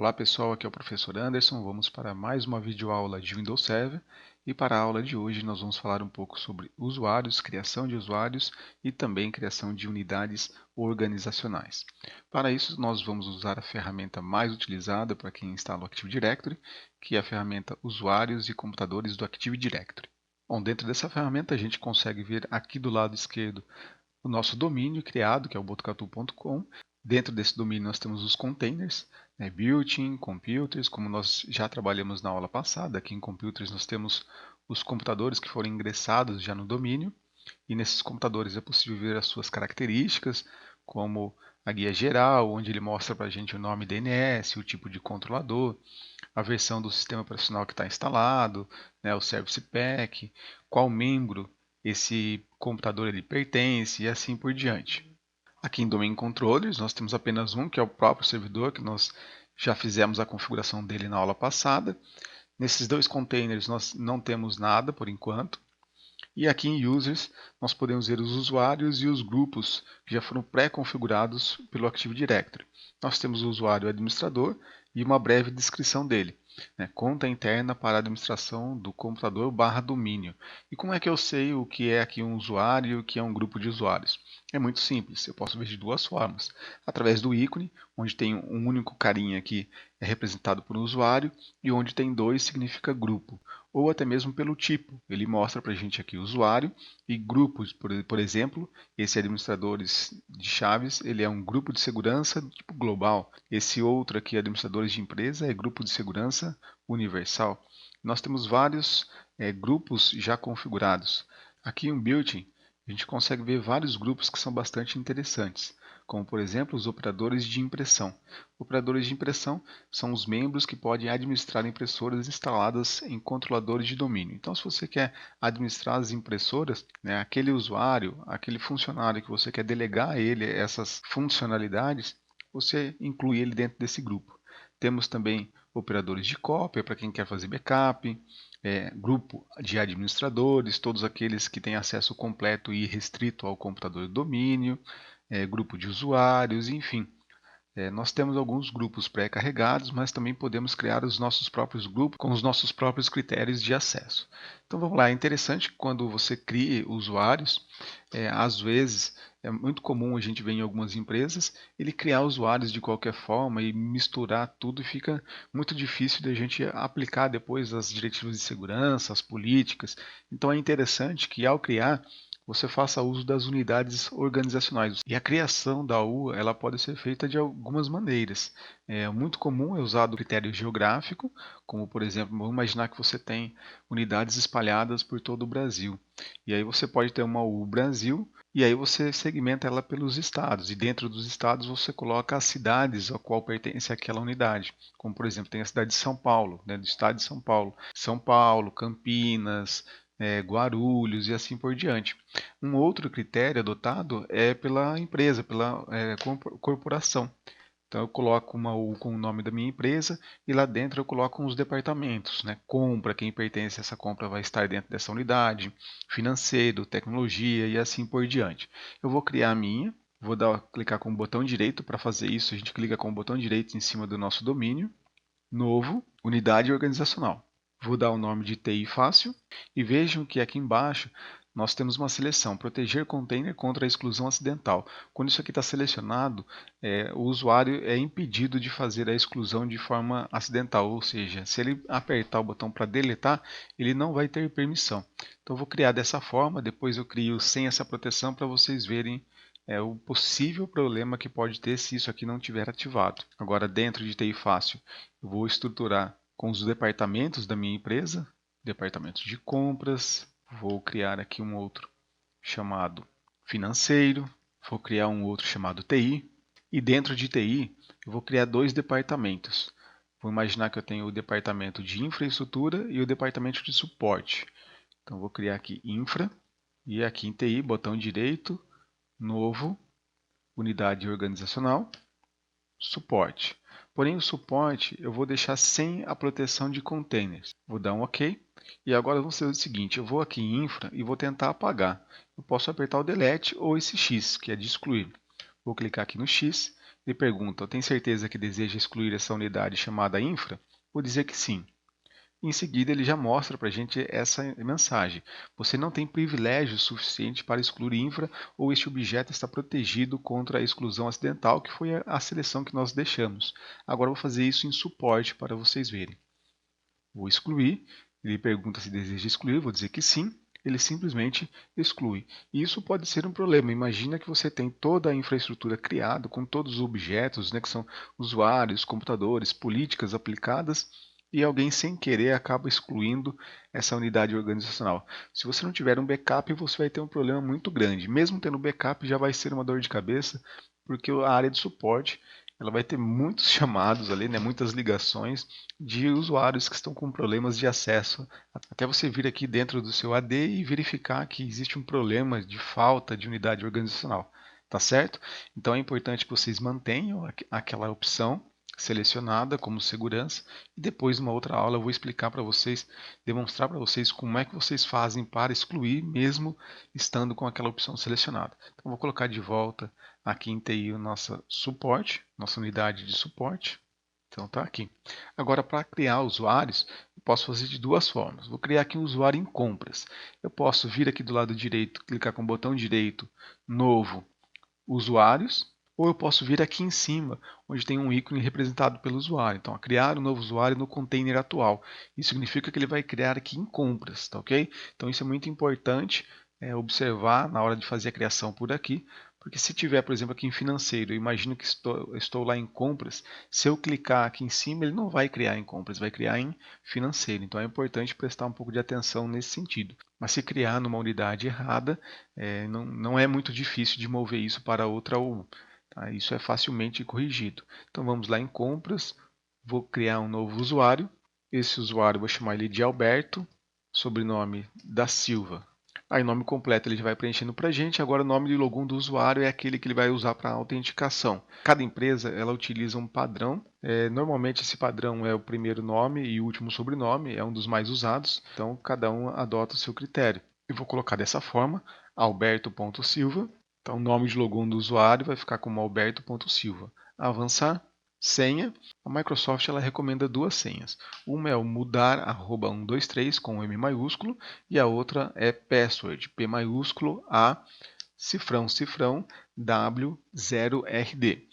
Olá pessoal, aqui é o professor Anderson. Vamos para mais uma videoaula de Windows Server e para a aula de hoje nós vamos falar um pouco sobre usuários, criação de usuários e também criação de unidades organizacionais. Para isso nós vamos usar a ferramenta mais utilizada para quem instala o Active Directory, que é a ferramenta Usuários e Computadores do Active Directory. Bom, dentro dessa ferramenta a gente consegue ver aqui do lado esquerdo o nosso domínio criado, que é o botucatu.com. Dentro desse domínio nós temos os containers, built-in, computers, como nós já trabalhamos na aula passada. Aqui em computers nós temos os computadores que foram ingressados já no domínio, e nesses computadores é possível ver as suas características, como a guia geral, onde ele mostra para a gente o nome DNS, o tipo de controlador, a versão do sistema operacional que está instalado, o Service Pack, qual membro esse computador ele pertence e assim por diante. Aqui em Domain Controllers nós temos apenas um, que é o próprio servidor, que nós já fizemos a configuração dele na aula passada. Nesses dois containers nós não temos nada por enquanto. E aqui em Users nós podemos ver os usuários e os grupos que já foram pré-configurados pelo Active Directory. Nós temos o usuário administrador e uma breve descrição dele. Conta interna para a administração do computador /domínio. E como é que eu sei o que é aqui um usuário e o que é um grupo de usuários? É muito simples, eu posso ver de duas formas. Através do ícone, onde tem um único carinha que é representado por um usuário, e onde tem dois significa grupo. Ou até mesmo pelo tipo, ele mostra para a gente aqui usuário e grupos, por exemplo, esse administradores de chaves, ele é um grupo de segurança do tipo global. Esse outro aqui, administradores de empresa, é grupo de segurança universal. Nós temos vários grupos já configurados. Aqui em built-in, a gente consegue ver vários grupos que são bastante interessantes, como por exemplo os operadores de impressão. Operadores de impressão são os membros que podem administrar impressoras instaladas em controladores de domínio. Então, se você quer administrar as impressoras, aquele usuário, aquele funcionário que você quer delegar a ele essas funcionalidades, você inclui ele dentro desse grupo. Temos também operadores de cópia para quem quer fazer backup, grupo de administradores, todos aqueles que têm acesso completo e restrito ao computador de domínio, grupo de usuários, enfim. Nós temos alguns grupos pré-carregados, mas também podemos criar os nossos próprios grupos com os nossos próprios critérios de acesso. Então vamos lá, é interessante que quando você cria usuários, às vezes é muito comum a gente ver em algumas empresas ele criar usuários de qualquer forma e misturar tudo e fica muito difícil de a gente aplicar depois as diretivas de segurança, as políticas. Então é interessante que ao criar você faça uso das unidades organizacionais. E a criação da U ela pode ser feita de algumas maneiras. Muito comum é usado o critério geográfico, como por exemplo, vamos imaginar que você tem unidades espalhadas por todo o Brasil. E aí você pode ter uma U Brasil, e aí você segmenta ela pelos estados. E dentro dos estados você coloca as cidades a qual pertence aquela unidade. Como por exemplo, tem a cidade de São Paulo, do estado de São Paulo. São Paulo, Campinas, Guarulhos e assim por diante. Um outro critério adotado é pela empresa, pela corporação. Então eu coloco uma U com o nome da minha empresa e lá dentro eu coloco uns departamentos, compra, quem pertence a essa compra vai estar dentro dessa unidade, financeiro, tecnologia e assim por diante. Eu vou criar a minha, clicar com o botão direito para fazer isso, a gente clica com o botão direito em cima do nosso domínio, novo, unidade organizacional. Vou dar o nome de TI Fácil e vejam que aqui embaixo nós temos uma seleção, proteger container contra a exclusão acidental. Quando isso aqui está selecionado, o usuário é impedido de fazer a exclusão de forma acidental, ou seja, se ele apertar o botão para deletar, ele não vai ter permissão. Então eu vou criar dessa forma, depois eu crio sem essa proteção para vocês verem o possível problema que pode ter se isso aqui não estiver ativado. Agora dentro de TI Fácil, eu vou estruturar com os departamentos da minha empresa, departamento de compras, vou criar aqui um outro chamado financeiro, vou criar um outro chamado TI, e dentro de TI eu vou criar dois departamentos. Vou imaginar que eu tenho o departamento de infraestrutura e o departamento de suporte. Então vou criar aqui infra, e aqui em TI, botão direito, novo, unidade organizacional, suporte. Porém, o suporte eu vou deixar sem a proteção de containers. Vou dar um OK. E agora vamos fazer o seguinte, eu vou aqui em infra e vou tentar apagar. Eu posso apertar o delete ou esse X, que é de excluir. Vou clicar aqui no X Ele pergunta: tem certeza que deseja excluir essa unidade chamada infra? Vou dizer que sim. Em seguida, ele já mostra para a gente essa mensagem. Você não tem privilégio suficiente para excluir infra ou este objeto está protegido contra a exclusão acidental, que foi a seleção que nós deixamos. Agora eu vou fazer isso em suporte para vocês verem. Vou excluir. Ele pergunta se deseja excluir, vou dizer que sim. Ele simplesmente exclui. E isso pode ser um problema. Imagina que você tem toda a infraestrutura criada com todos os objetos, né, que são usuários, computadores, políticas aplicadas, e alguém sem querer acaba excluindo essa unidade organizacional. Se você não tiver um backup, você vai ter um problema muito grande. Mesmo tendo backup, já vai ser uma dor de cabeça, porque a área de suporte ela vai ter muitos chamados ali, né, muitas ligações de usuários que estão com problemas de acesso. Até você vir aqui dentro do seu AD e verificar que existe um problema de falta de unidade organizacional. Tá certo? Então é importante que vocês mantenham aquela opção selecionada como segurança e depois numa outra aula eu vou explicar para vocês, demonstrar para vocês como é que vocês fazem para excluir mesmo estando com aquela opção selecionada. Então vou colocar de volta aqui em TI o nosso suporte, nossa unidade de suporte. Então tá aqui. Agora para criar usuários, eu posso fazer de duas formas. Vou criar aqui um usuário em compras. Eu posso vir aqui do lado direito, clicar com o botão direito, novo, usuários, ou eu posso vir aqui em cima, onde tem um ícone representado pelo usuário. Então, criar um novo usuário no container atual. Isso significa que ele vai criar aqui em compras, tá ok? Então, isso é muito importante observar na hora de fazer a criação por aqui, porque se tiver, por exemplo, aqui em financeiro, eu imagino que estou lá em compras, se eu clicar aqui em cima, ele não vai criar em compras, vai criar em financeiro. Então, é importante prestar um pouco de atenção nesse sentido. Mas se criar numa unidade errada, não é muito difícil de mover isso para outra U. Tá? Isso é facilmente corrigido. Então vamos lá em compras, vou criar um novo usuário. Esse usuário eu vou chamar ele de Alberto, sobrenome da Silva. Aí o nome completo ele já vai preenchendo para a gente. Agora o nome de login do usuário é aquele que ele vai usar para autenticação. Cada empresa ela utiliza um padrão. Normalmente esse padrão é o primeiro nome e o último sobrenome, é um dos mais usados. Então cada um adota o seu critério. Eu vou colocar dessa forma, alberto.silva. Então o nome de login do usuário vai ficar como alberto.silva. Avançar. Senha. A Microsoft ela recomenda duas senhas. Uma é o mudar @123 com M maiúsculo e a outra é password, P maiúsculo A cifrão cifrão W0RD.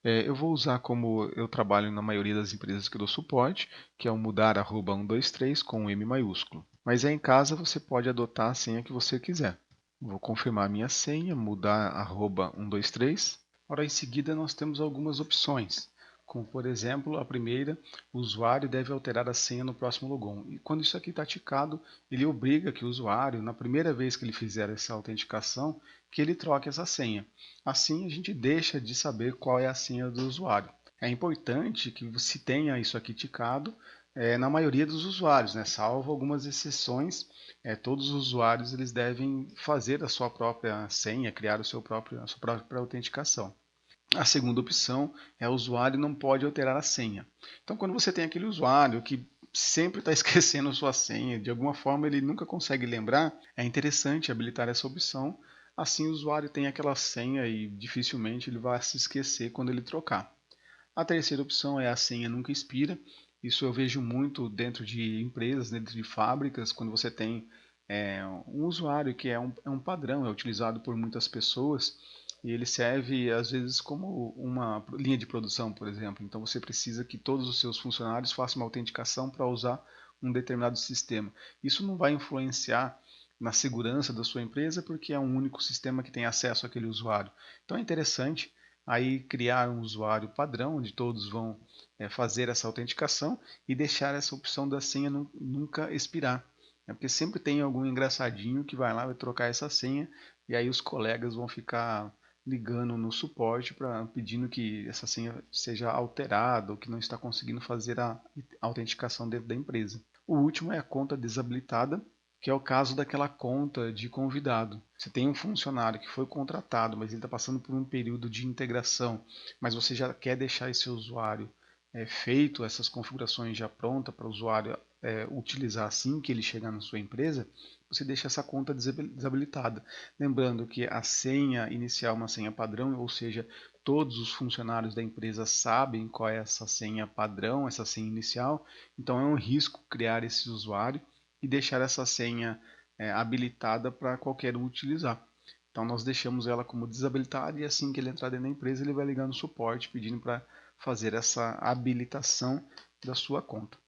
Eu vou usar como eu trabalho na maioria das empresas que eu dou suporte, que é o mudar @123 com M maiúsculo. Mas aí em casa você pode adotar a senha que você quiser. Vou confirmar minha senha, mudar @123. Ora, em seguida nós temos algumas opções, como por exemplo, a primeira, o usuário deve alterar a senha no próximo logon. E quando isso aqui está ticado, ele obriga que o usuário, na primeira vez que ele fizer essa autenticação, que ele troque essa senha. Assim a gente deixa de saber qual é a senha do usuário. É importante que você tenha isso aqui ticado na maioria dos usuários, né? Salvo algumas exceções, todos os usuários eles devem fazer a sua própria senha, criar a sua própria autenticação. A segunda opção é o usuário não pode alterar a senha. Então, quando você tem aquele usuário que sempre está esquecendo a sua senha, de alguma forma ele nunca consegue lembrar, é interessante habilitar essa opção. Assim, o usuário tem aquela senha e dificilmente ele vai se esquecer quando ele trocar. A terceira opção é a senha nunca expira. Isso eu vejo muito dentro de empresas, dentro de fábricas, quando você tem um usuário que é um padrão, é utilizado por muitas pessoas e ele serve às vezes como uma linha de produção, por exemplo. Então você precisa que todos os seus funcionários façam uma autenticação para usar um determinado sistema. Isso não vai influenciar na segurança da sua empresa porque é um único sistema que tem acesso àquele usuário. Então é interessante aí criar um usuário padrão, onde todos vão fazer essa autenticação e deixar essa opção da senha nunca expirar. Porque sempre tem algum engraçadinho que vai lá, vai trocar essa senha e aí os colegas vão ficar ligando no suporte pedindo que essa senha seja alterada ou que não está conseguindo fazer a autenticação dentro da empresa. O último é a conta desabilitada, que é o caso daquela conta de convidado. Você tem um funcionário que foi contratado, mas ele está passando por um período de integração, mas você já quer deixar esse usuário feito, essas configurações já prontas para o usuário utilizar assim que ele chegar na sua empresa, você deixa essa conta desabilitada. Lembrando que a senha inicial é uma senha padrão, ou seja, todos os funcionários da empresa sabem qual é essa senha padrão, essa senha inicial, então é um risco criar esse usuário e deixar essa senha habilitada para qualquer um utilizar. Então nós deixamos ela como desabilitada e assim que ele entrar dentro da empresa ele vai ligar no suporte pedindo para fazer essa habilitação da sua conta.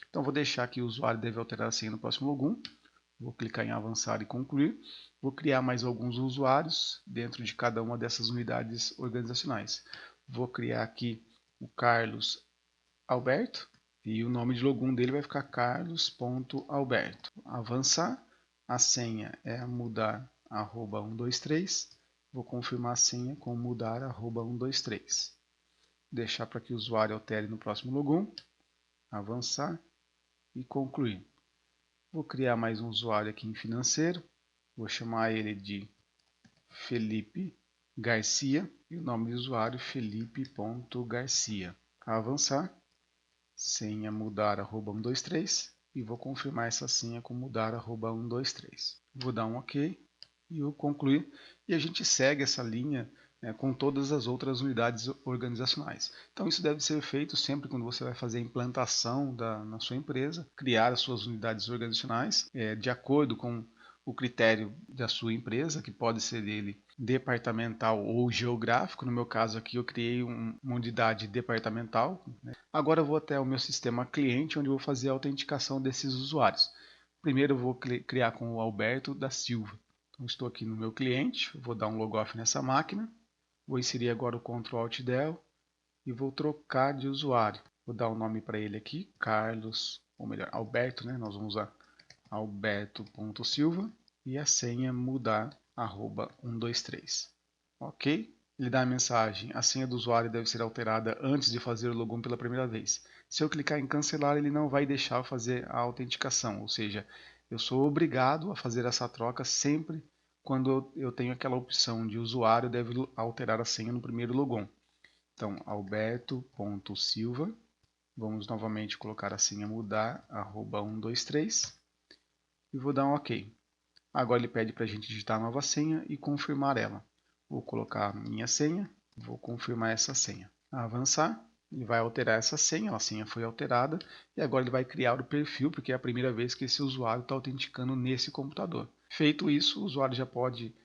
Então vou deixar que o usuário deve alterar a senha no próximo login. Vou clicar em avançar e concluir. Vou criar mais alguns usuários dentro de cada uma dessas unidades organizacionais. Vou criar aqui o Carlos Alberto e o nome de login dele vai ficar carlos.alberto. Avançar, a senha é mudar @123. Vou confirmar a senha com mudar @123. Deixar para que o usuário altere no próximo login. Avançar e concluir. Vou criar mais um usuário aqui em financeiro. Vou chamar ele de Felipe Garcia e o nome do usuário felipe.garcia. Avançar, senha mudar @123 e vou confirmar essa senha com mudar @123. Vou dar um OK e o concluir e a gente segue essa linha com todas as outras unidades organizacionais. Então isso deve ser feito sempre quando você vai fazer a implantação na sua empresa, criar as suas unidades organizacionais de acordo com o critério da sua empresa, que pode ser ele departamental ou geográfico. No meu caso aqui eu criei uma unidade departamental. Agora eu vou até o meu sistema cliente, onde eu vou fazer a autenticação desses usuários. Primeiro eu vou criar com o Alberto da Silva. Então, estou aqui no meu cliente, vou dar um logoff nessa máquina, vou inserir agora o Ctrl Alt Del e vou trocar de usuário. Vou dar um nome para ele aqui, Carlos, ou melhor, Alberto, né? Nós vamos usar alberto.silva e a senha mudar @123. Ok? Ele dá a mensagem, a senha do usuário deve ser alterada antes de fazer o login pela primeira vez. Se eu clicar em cancelar, ele não vai deixar eu fazer a autenticação, ou seja, eu sou obrigado a fazer essa troca sempre quando eu tenho aquela opção de usuário deve alterar a senha no primeiro login. Então, alberto.silva, vamos novamente colocar a senha mudar @123 e vou dar um OK. Agora ele pede para a gente digitar a nova senha e confirmar ela. Vou colocar a minha senha, vou confirmar essa senha. Avançar, ele vai alterar essa senha, a senha foi alterada e agora ele vai criar o perfil, porque é a primeira vez que esse usuário está autenticando nesse computador. Feito isso, o usuário já pode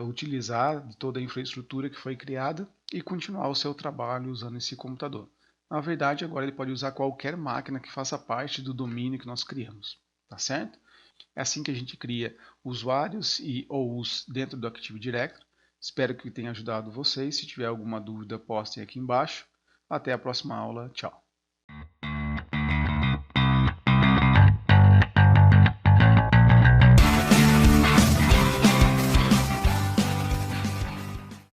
utilizar toda a infraestrutura que foi criada e continuar o seu trabalho usando esse computador. Na verdade, agora ele pode usar qualquer máquina que faça parte do domínio que nós criamos, tá certo? É assim que a gente cria usuários e OUs dentro do Active Directory. Espero que tenha ajudado vocês. Se tiver alguma dúvida, postem aqui embaixo. Até a próxima aula. Tchau.